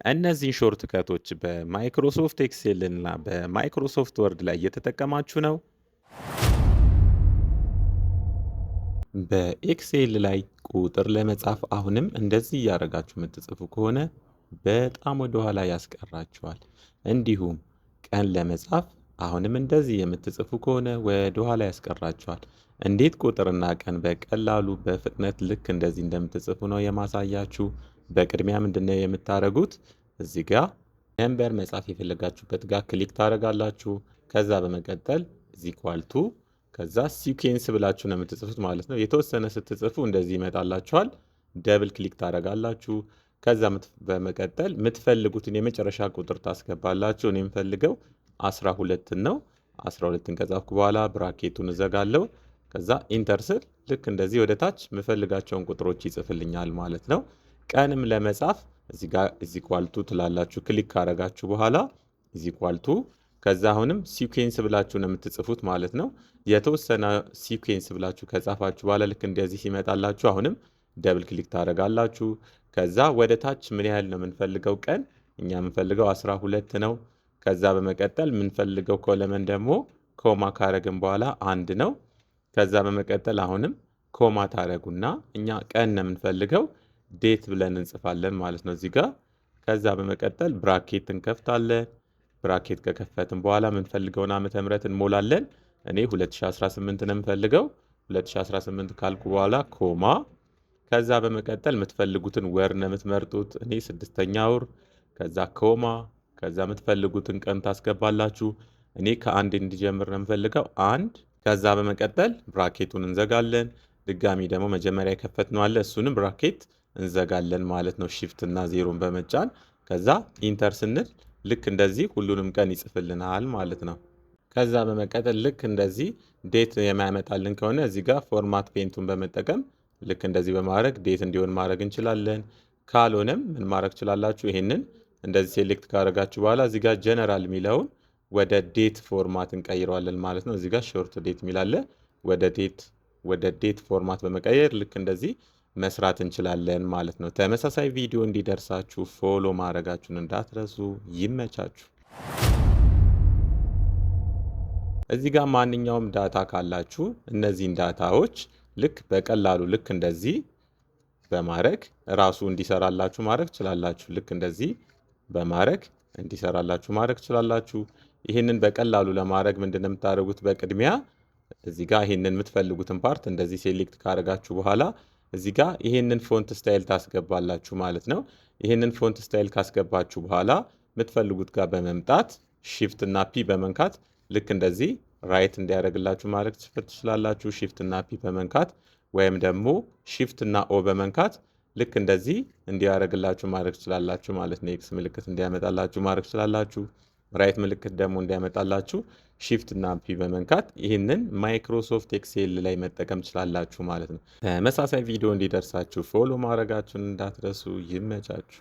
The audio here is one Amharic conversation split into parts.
እነዚህን ሾርት ከቶች በማይክሮሶፍት ኤክሴል እና በማይክሮሶፍት ወርድ ላይ እየተጠቀማችሁ ነው? በኤክሴል ላይ ቁጥር ለመጻፍ አሁንም እንደዚህ እያደረጋችሁ የምትጽፉ ከሆነ በጣም ወደ ኋላ ያስቀራችኋል። እንዲሁም ቀን ለመጻፍ አሁንም እንደዚህ የምትጽፉ ከሆነ ወደ ኋላ ያስቀራችኋል። እንዴት ቁጥርና ቀን በቀላሉ በፍጥነት ልክ እንደዚህ እንደምትጽፉ ነው የማሳያችሁ። በቅድሚያ ምንድነው የምታደርጉት? እዚህ ጋር ነምበር መጻፍ የፈለጋችሁበት ጋር ክሊክ ታደርጋላችሁ። ከዛ በመቀጠል እዚህ ኳልቱ ከዛ ሲኩዌንስ ብላችሁ ነው የምትጽፉት ማለት ነው። የተወሰነ ስትጽፉ እንደዚህ ይመጣላችኋል። ደብል ክሊክ ታደርጋላችሁ። ከዛ በመቀጠል የምትፈልጉትን የመጨረሻ ቁጥር ታስገባላችሁ። እኔ የምፈልገው 12 ነው። 12ን ከጻፍኩ በኋላ ብራኬቱን እዘጋለሁ። ከዛ ኢንተር ስል ልክ እንደዚህ ወደ ታች የምፈልጋቸውን ቁጥሮች ይጽፍልኛል ማለት ነው። ቀንም ለመጻፍ እዚህ ጋር እዚህ ኳልቱ ትላላችሁ። ክሊክ ካደረጋችሁ በኋላ እዚህ ኳልቱ ከዛ አሁንም ሲኩዌንስ ብላችሁ ነው የምትጽፉት ማለት ነው። የተወሰነ ሲኩዌንስ ብላችሁ ከጻፋችሁ በኋላ ልክ እንደዚህ ሲመጣላችሁ አሁንም ደብል ክሊክ ታደርጋላችሁ። ከዛ ወደ ታች ምን ያህል ነው የምንፈልገው ቀን? እኛ የምንፈልገው 12 ነው። ከዛ በመቀጠል የምንፈልገው ኮለመን ደግሞ ኮማ ካረግን በኋላ 1 ነው። ከዛ በመቀጠል አሁንም ኮማ ታረጉና እኛ ቀን ነው የምንፈልገው ዴት ብለን እንጽፋለን ማለት ነው እዚህ ጋር። ከዛ በመቀጠል ብራኬት እንከፍታለን። ብራኬት ከከፈትን በኋላ የምንፈልገውን ዓመተ ምህረት እንሞላለን። እኔ 2018 ነው የምፈልገው። 2018 ካልኩ በኋላ ኮማ። ከዛ በመቀጠል የምትፈልጉትን ወር ነው የምትመርጡት። እኔ 6ኛ ወር። ከዛ ኮማ። ከዛ የምትፈልጉትን ቀን ታስገባላችሁ። እኔ ከአንድ እንዲጀምር ነው የምፈልገው 1። ከዛ በመቀጠል ብራኬቱን እንዘጋለን። ድጋሚ ደግሞ መጀመሪያ የከፈትነው አለ እሱንም ብራኬት እንዘጋለን ማለት ነው። ሺፍት እና ዜሮን በመጫን ከዛ ኢንተር ስንል ልክ እንደዚህ ሁሉንም ቀን ይጽፍልናል ማለት ነው። ከዛ በመቀጠል ልክ እንደዚህ ዴት የማያመጣልን ከሆነ እዚህ ጋር ፎርማት ፔንቱን በመጠቀም ልክ እንደዚህ በማድረግ ዴት እንዲሆን ማድረግ እንችላለን። ካልሆነም ምን ማድረግ ትችላላችሁ? ይሄንን እንደዚህ ሴሌክት ካደረጋችሁ በኋላ እዚህ ጋር ጀነራል የሚለውን ወደ ዴት ፎርማት እንቀይረዋለን ማለት ነው። እዚህ ጋር ሾርት ዴት የሚላለ ወደ ዴት ፎርማት በመቀየር ልክ እንደዚህ መስራት እንችላለን ማለት ነው። ተመሳሳይ ቪዲዮ እንዲደርሳችሁ ፎሎ ማድረጋችሁን እንዳትረሱ። ይመቻችሁ። እዚህ ጋር ማንኛውም ዳታ ካላችሁ እነዚህን ዳታዎች ልክ በቀላሉ ልክ እንደዚህ በማድረግ ራሱ እንዲሰራላችሁ ማድረግ ትችላላችሁ። ልክ እንደዚህ በማድረግ እንዲሰራላችሁ ማድረግ ትችላላችሁ። ይህንን በቀላሉ ለማድረግ ምንድነው የምታደርጉት? በቅድሚያ እዚህ ጋር ይህንን የምትፈልጉትን ፓርት እንደዚህ ሴሌክት ካደረጋችሁ በኋላ እዚህ ጋር ይህንን ፎንት ስታይል ታስገባላችሁ ማለት ነው። ይህንን ፎንት ስታይል ካስገባችሁ በኋላ የምትፈልጉት ጋር በመምጣት ሺፍት እና ፒ በመንካት ልክ እንደዚህ ራይት እንዲያደርግላችሁ ማድረግ ትችላላችሁ። ሺፍት እና ፒ በመንካት ወይም ደግሞ ሺፍት እና ኦ በመንካት ልክ እንደዚህ እንዲያደርግላችሁ ማድረግ ትችላላችሁ ማለት ነው። ኤክስ ምልክት እንዲያመጣላችሁ ማድረግ ትችላላችሁ። ራይት ምልክት ደግሞ እንዲያመጣላችሁ ሺፍት እና ፒ በመንካት ይህንን ማይክሮሶፍት ኤክሴል ላይ መጠቀም ትችላላችሁ ማለት ነው። ተመሳሳይ ቪዲዮ እንዲደርሳችሁ ፎሎ ማድረጋችሁን እንዳትረሱ። ይመቻችሁ።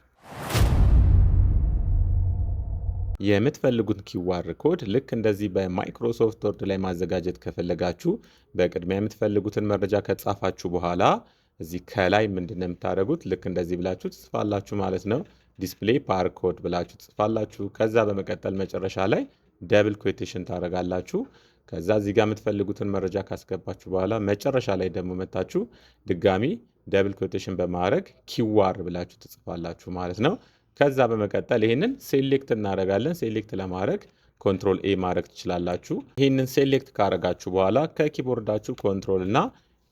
የምትፈልጉት ኪዋር ኮድ ልክ እንደዚህ በማይክሮሶፍት ወርድ ላይ ማዘጋጀት ከፈለጋችሁ በቅድሚያ የምትፈልጉትን መረጃ ከጻፋችሁ በኋላ እዚህ ከላይ ምንድነው የምታደርጉት? ልክ እንደዚህ ብላችሁ ትጽፋላችሁ ማለት ነው። ዲስፕሌይ ፓር ኮድ ብላችሁ ትጽፋላችሁ። ከዛ በመቀጠል መጨረሻ ላይ ደብል ኮቴሽን ታደርጋላችሁ። ከዛ እዚህ ጋር የምትፈልጉትን መረጃ ካስገባችሁ በኋላ መጨረሻ ላይ ደግሞ መታችሁ ድጋሚ ደብል ኮቴሽን በማድረግ ኪዋር ብላችሁ ትጽፋላችሁ ማለት ነው። ከዛ በመቀጠል ይህንን ሴሌክት እናደርጋለን። ሴሌክት ለማድረግ ኮንትሮል ኤ ማድረግ ትችላላችሁ። ይህንን ሴሌክት ካደረጋችሁ በኋላ ከኪቦርዳችሁ ኮንትሮል እና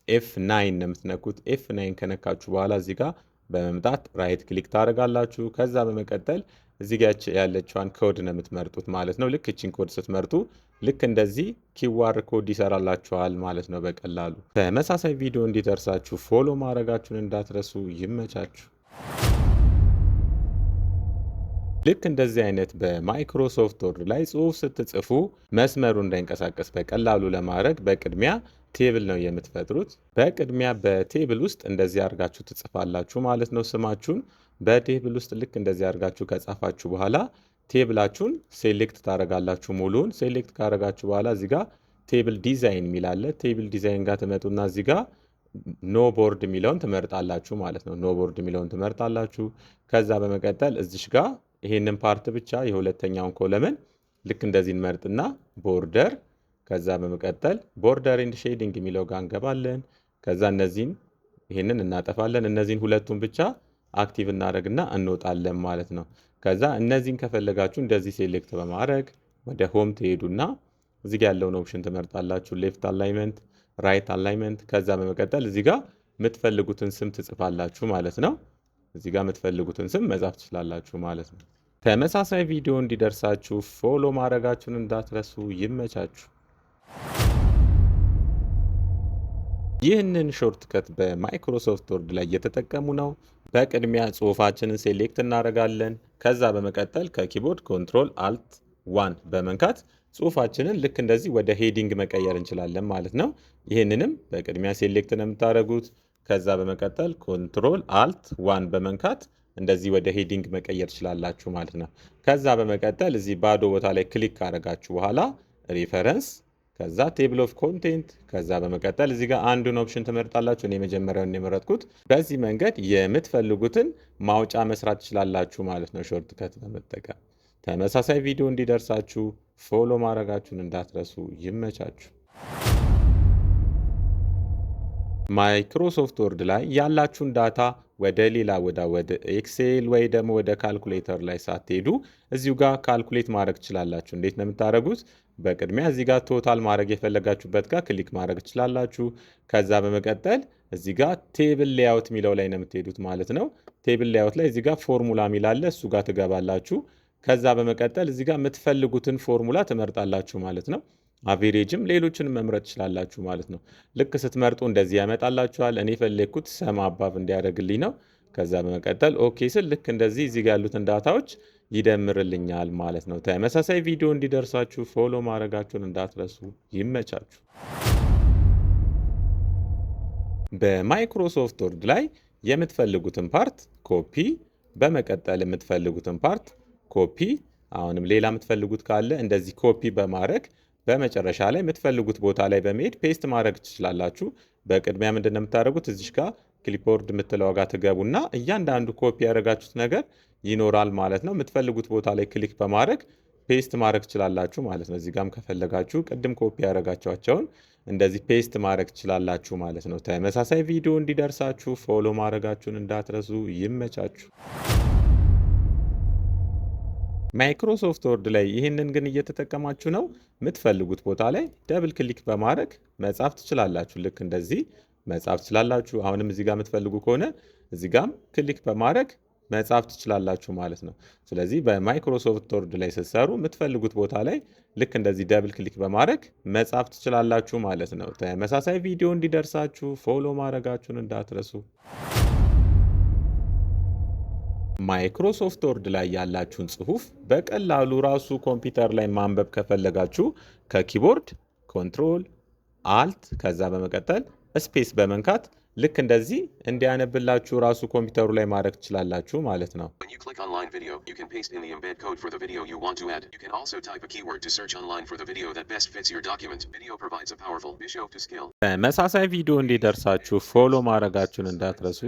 ኤፍ9 ነው የምትነኩት። ኤፍ9 ከነካችሁ በኋላ እዚህ ጋር በመምጣት ራይት ክሊክ ታደርጋላችሁ። ከዛ በመቀጠል እዚህ ጋር ያለችዋን ኮድ ነው የምትመርጡት ማለት ነው። ልክ እቺን ኮድ ስትመርጡ ልክ እንደዚህ ኪዋር ኮድ ይሰራላችኋል ማለት ነው በቀላሉ። ተመሳሳይ ቪዲዮ እንዲደርሳችሁ ፎሎ ማድረጋችሁን እንዳትረሱ። ይመቻችሁ። ልክ እንደዚህ አይነት በማይክሮሶፍት ወርድ ላይ ጽሁፍ ስትጽፉ መስመሩ እንዳይንቀሳቀስ በቀላሉ ለማድረግ በቅድሚያ ቴብል ነው የምትፈጥሩት። በቅድሚያ በቴብል ውስጥ እንደዚህ አድርጋችሁ ትጽፋላችሁ ማለት ነው ስማችሁን። በቴብል ውስጥ ልክ እንደዚህ አድርጋችሁ ከጻፋችሁ በኋላ ቴብላችሁን ሴሌክት ታደርጋላችሁ። ሙሉን ሴሌክት ካደረጋችሁ በኋላ እዚህ ጋር ቴብል ዲዛይን የሚል አለ። ቴብል ዲዛይን ጋር ትመጡና እዚህ ጋር ኖ ቦርድ የሚለውን ትመርጣላችሁ ማለት ነው። ኖ ቦርድ የሚለውን ትመርጣላችሁ። ከዛ በመቀጠል እዚሽ ጋር ይሄንን ፓርት ብቻ የሁለተኛውን ኮለምን ልክ እንደዚህ እንመርጥና ቦርደር፣ ከዛ በመቀጠል ቦርደር ኤንድ ሼዲንግ የሚለው ጋር እንገባለን። ከዛ ይሄንን እናጠፋለን። እነዚህን ሁለቱን ብቻ አክቲቭ እናደርግና እንወጣለን ማለት ነው። ከዛ እነዚህን ከፈለጋችሁ እንደዚህ ሴሌክት በማድረግ ወደ ሆም ትሄዱና እዚህ ጋር ያለውን ኦፕሽን ትመርጣላችሁ። ሌፍት አላይመንት፣ ራይት አላይመንት። ከዛ በመቀጠል እዚህ ጋር የምትፈልጉትን ስም ትጽፋላችሁ ማለት ነው። እዚህ ጋር የምትፈልጉትን ስም መጻፍ ትችላላችሁ ማለት ነው። ተመሳሳይ ቪዲዮ እንዲደርሳችሁ ፎሎ ማድረጋችሁን እንዳትረሱ። ይመቻችሁ። ይህንን ሾርትከት በማይክሮሶፍት ወርድ ላይ እየተጠቀሙ ነው። በቅድሚያ ጽሁፋችንን ሴሌክት እናደርጋለን። ከዛ በመቀጠል ከኪቦርድ ኮንትሮል አልት ዋን በመንካት ጽሁፋችንን ልክ እንደዚህ ወደ ሄዲንግ መቀየር እንችላለን ማለት ነው። ይህንንም በቅድሚያ ሴሌክት ነው የምታደርጉት። ከዛ በመቀጠል ኮንትሮል አልት ዋን በመንካት እንደዚህ ወደ ሄዲንግ መቀየር ትችላላችሁ ማለት ነው። ከዛ በመቀጠል እዚህ ባዶ ቦታ ላይ ክሊክ ካደረጋችሁ በኋላ ሪፈረንስ፣ ከዛ ቴብል ኦፍ ኮንቴንት፣ ከዛ በመቀጠል እዚህ ጋር አንዱን ኦፕሽን ትመርጣላችሁ። እኔ መጀመሪያውን የመረጥኩት። በዚህ መንገድ የምትፈልጉትን ማውጫ መስራት ትችላላችሁ ማለት ነው ሾርትከት በመጠቀም። ተመሳሳይ ቪዲዮ እንዲደርሳችሁ ፎሎ ማድረጋችሁን እንዳትረሱ። ይመቻችሁ። ማይክሮሶፍት ወርድ ላይ ያላችሁን ዳታ ወደ ሌላ ወደ ኤክሴል ወይ ደግሞ ወደ ካልኩሌተር ላይ ሳትሄዱ እዚሁ ጋር ካልኩሌት ማድረግ ትችላላችሁ። እንዴት ነው የምታደርጉት? በቅድሚያ እዚህ ጋር ቶታል ማድረግ የፈለጋችሁበት ጋር ክሊክ ማድረግ ትችላላችሁ። ከዛ በመቀጠል እዚህ ጋር ቴብል ሌያውት የሚለው ላይ ነው የምትሄዱት ማለት ነው። ቴብል ሌያውት ላይ እዚህ ጋር ፎርሙላ የሚል አለ፣ እሱ ጋር ትገባላችሁ። ከዛ በመቀጠል እዚህ ጋር የምትፈልጉትን ፎርሙላ ትመርጣላችሁ ማለት ነው። አቬሬጅም ሌሎችንም መምረጥ ትችላላችሁ ማለት ነው። ልክ ስትመርጡ እንደዚህ ያመጣላችኋል። እኔ ፈለግኩት ሰም አባብ እንዲያደርግልኝ ነው። ከዛ በመቀጠል ኦኬ ስል ልክ እንደዚህ እዚህ ጋር ያሉትን ዳታዎች ይደምርልኛል ማለት ነው። ተመሳሳይ ቪዲዮ እንዲደርሳችሁ ፎሎ ማድረጋችሁን እንዳትረሱ። ይመቻችሁ። በማይክሮሶፍት ወርድ ላይ የምትፈልጉትን ፓርት ኮፒ፣ በመቀጠል የምትፈልጉትን ፓርት ኮፒ፣ አሁንም ሌላ የምትፈልጉት ካለ እንደዚህ ኮፒ በማድረግ በመጨረሻ ላይ የምትፈልጉት ቦታ ላይ በመሄድ ፔስት ማድረግ ትችላላችሁ። በቅድሚያ ምንድን ነው የምታደርጉት? እዚሽ ጋር ክሊፕቦርድ የምትለው ጋር ትገቡና እያንዳንዱ ኮፒ ያደረጋችሁት ነገር ይኖራል ማለት ነው። የምትፈልጉት ቦታ ላይ ክሊክ በማድረግ ፔስት ማድረግ ትችላላችሁ ማለት ነው። እዚህ ጋርም ከፈለጋችሁ ቅድም ኮፒ ያደረጋችኋቸውን እንደዚህ ፔስት ማድረግ ትችላላችሁ ማለት ነው። ተመሳሳይ ቪዲዮ እንዲደርሳችሁ ፎሎ ማድረጋችሁን እንዳትረሱ። ይመቻችሁ። ማይክሮሶፍት ወርድ ላይ ይህንን ግን እየተጠቀማችሁ ነው። የምትፈልጉት ቦታ ላይ ደብል ክሊክ በማድረግ መጻፍ ትችላላችሁ። ልክ እንደዚህ መጻፍ ትችላላችሁ። አሁንም እዚህ ጋር የምትፈልጉ ከሆነ እዚህ ጋርም ክሊክ በማድረግ መጻፍ ትችላላችሁ ማለት ነው። ስለዚህ በማይክሮሶፍት ወርድ ላይ ስትሰሩ የምትፈልጉት ቦታ ላይ ልክ እንደዚህ ደብል ክሊክ በማድረግ መጻፍ ትችላላችሁ ማለት ነው። ተመሳሳይ ቪዲዮ እንዲደርሳችሁ ፎሎ ማድረጋችሁን እንዳትረሱ። ማይክሮሶፍት ወርድ ላይ ያላችሁን ጽሁፍ በቀላሉ ራሱ ኮምፒውተር ላይ ማንበብ ከፈለጋችሁ ከኪቦርድ ኮንትሮል አልት ከዛ በመቀጠል ስፔስ በመንካት ልክ እንደዚህ እንዲያነብላችሁ ራሱ ኮምፒውተሩ ላይ ማድረግ ትችላላችሁ ማለት ነው። ተመሳሳይ ቪዲዮ እንዲደርሳችሁ ፎሎ ማድረጋችሁን እንዳትረሱ።